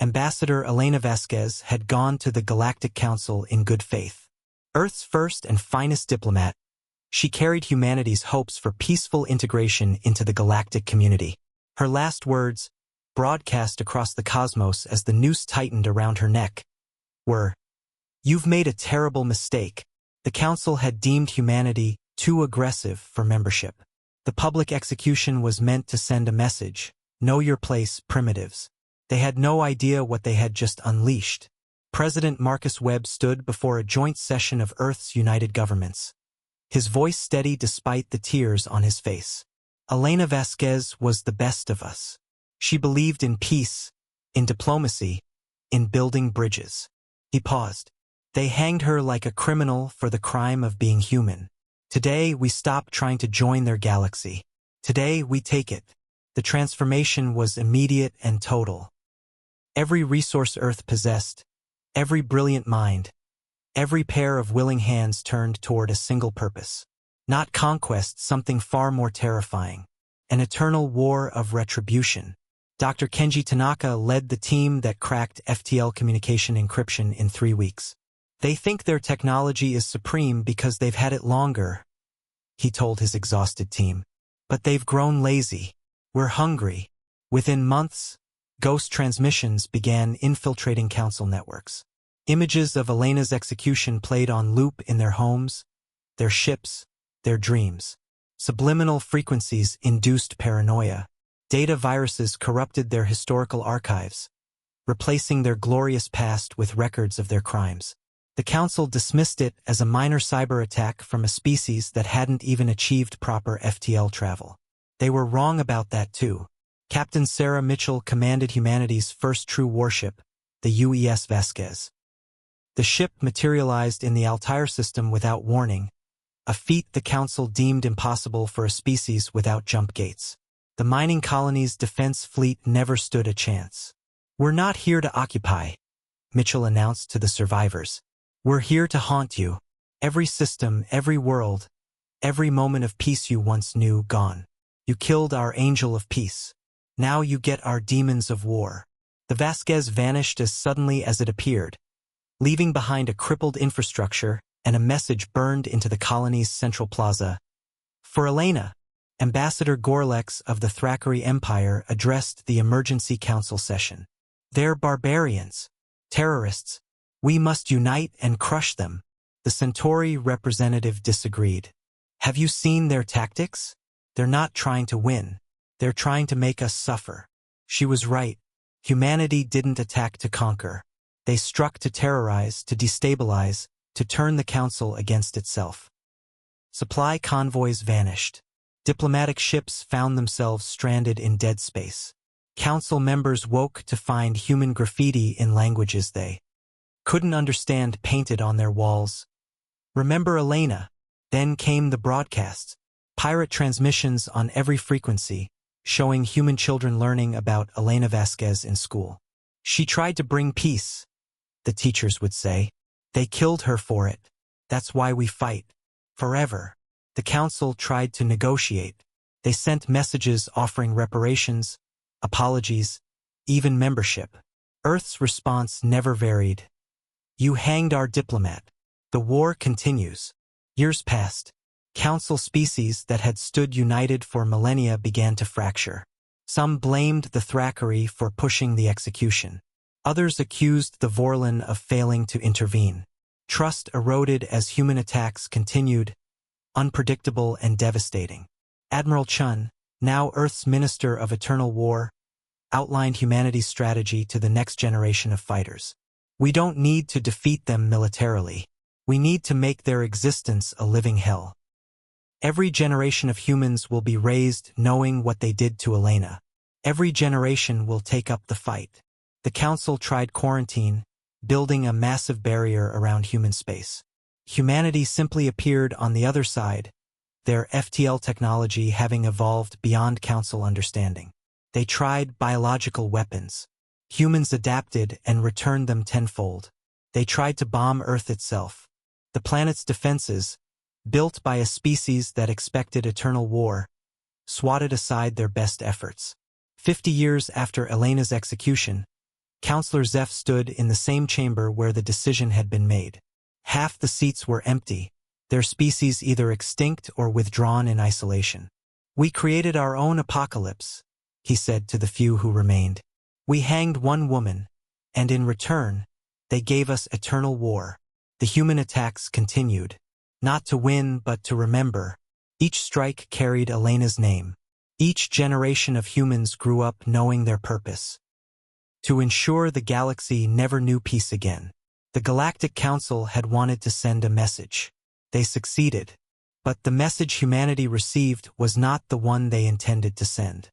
Ambassador Elena Vasquez had gone to the Galactic Council in good faith. Earth's first and finest diplomat, she carried humanity's hopes for peaceful integration into the galactic community. Her last words, broadcast across the cosmos as the noose tightened around her neck, were, "You've made a terrible mistake." The Council had deemed humanity too aggressive for membership. The public execution was meant to send a message, "Know your place, primitives." They had no idea what they had just unleashed. President Marcus Webb stood before a joint session of Earth's united governments, his voice steady despite the tears on his face. Elena Vasquez was the best of us. She believed in peace, in diplomacy, in building bridges. He paused. They hanged her like a criminal for the crime of being human. Today we stop trying to join their galaxy. Today we take it. The transformation was immediate and total. Every resource Earth possessed, every brilliant mind, every pair of willing hands turned toward a single purpose. Not conquest, something far more terrifying. An eternal war of retribution. Dr. Kenji Tanaka led the team that cracked FTL communication encryption in 3 weeks. They think their technology is supreme because they've had it longer, he told his exhausted team. But they've grown lazy. We're hungry. Within months, ghost transmissions began infiltrating council networks. Images of Elena's execution played on loop in their homes, their ships, their dreams. Subliminal frequencies induced paranoia. Data viruses corrupted their historical archives, replacing their glorious past with records of their crimes. The Council dismissed it as a minor cyber attack from a species that hadn't even achieved proper FTL travel. They were wrong about that too. Captain Sarah Mitchell commanded humanity's first true warship, the UES Vasquez. The ship materialized in the Altair system without warning, a feat the Council deemed impossible for a species without jump gates. The mining colony's defense fleet never stood a chance. "We're not here to occupy," Mitchell announced to the survivors. "We're here to haunt you. Every system, every world, every moment of peace you once knew, gone. You killed our angel of peace. Now you get our demons of war." The Vasquez vanished as suddenly as it appeared, leaving behind a crippled infrastructure and a message burned into the colony's central plaza. For Elena, Ambassador Gorlex of the Thrakkery Empire addressed the emergency council session. "They're barbarians, terrorists. We must unite and crush them." The Centauri representative disagreed. "Have you seen their tactics? They're not trying to win. They're trying to make us suffer." She was right. Humanity didn't attack to conquer. They struck to terrorize, to destabilize, to turn the Council against itself. Supply convoys vanished. Diplomatic ships found themselves stranded in dead space. Council members woke to find human graffiti in languages they couldn't understand painted on their walls. "Remember Elena?" Then came the broadcasts. Pirate transmissions on every frequency, showing human children learning about Elena Vasquez in school. "She tried to bring peace," the teachers would say. "They killed her for it. That's why we fight. Forever." The Council tried to negotiate. They sent messages offering reparations, apologies, even membership. Earth's response never varied. "You hanged our diplomat. The war continues." Years passed. Council species that had stood united for millennia began to fracture. Some blamed the Thrakkery for pushing the execution. Others accused the Vorlon of failing to intervene. Trust eroded as human attacks continued, unpredictable and devastating. Admiral Chun, now Earth's Minister of Eternal War, outlined humanity's strategy to the next generation of fighters. "We don't need to defeat them militarily. We need to make their existence a living hell. Every generation of humans will be raised knowing what they did to Elena. Every generation will take up the fight." The Council tried quarantine, building a massive barrier around human space. Humanity simply appeared on the other side, their FTL technology having evolved beyond Council understanding. They tried biological weapons. Humans adapted and returned them tenfold. They tried to bomb Earth itself. The planet's defenses, built by a species that expected eternal war, swatted aside their best efforts. 50 years after Elena's execution, Counselor Zeph stood in the same chamber where the decision had been made. Half the seats were empty, their species either extinct or withdrawn in isolation. "We created our own apocalypse," he said to the few who remained. "We hanged one woman, and in return, they gave us eternal war." The human attacks continued. Not to win, but to remember. Each strike carried Elena's name. Each generation of humans grew up knowing their purpose: to ensure the galaxy never knew peace again. The Galactic Council had wanted to send a message. They succeeded. But the message humanity received was not the one they intended to send.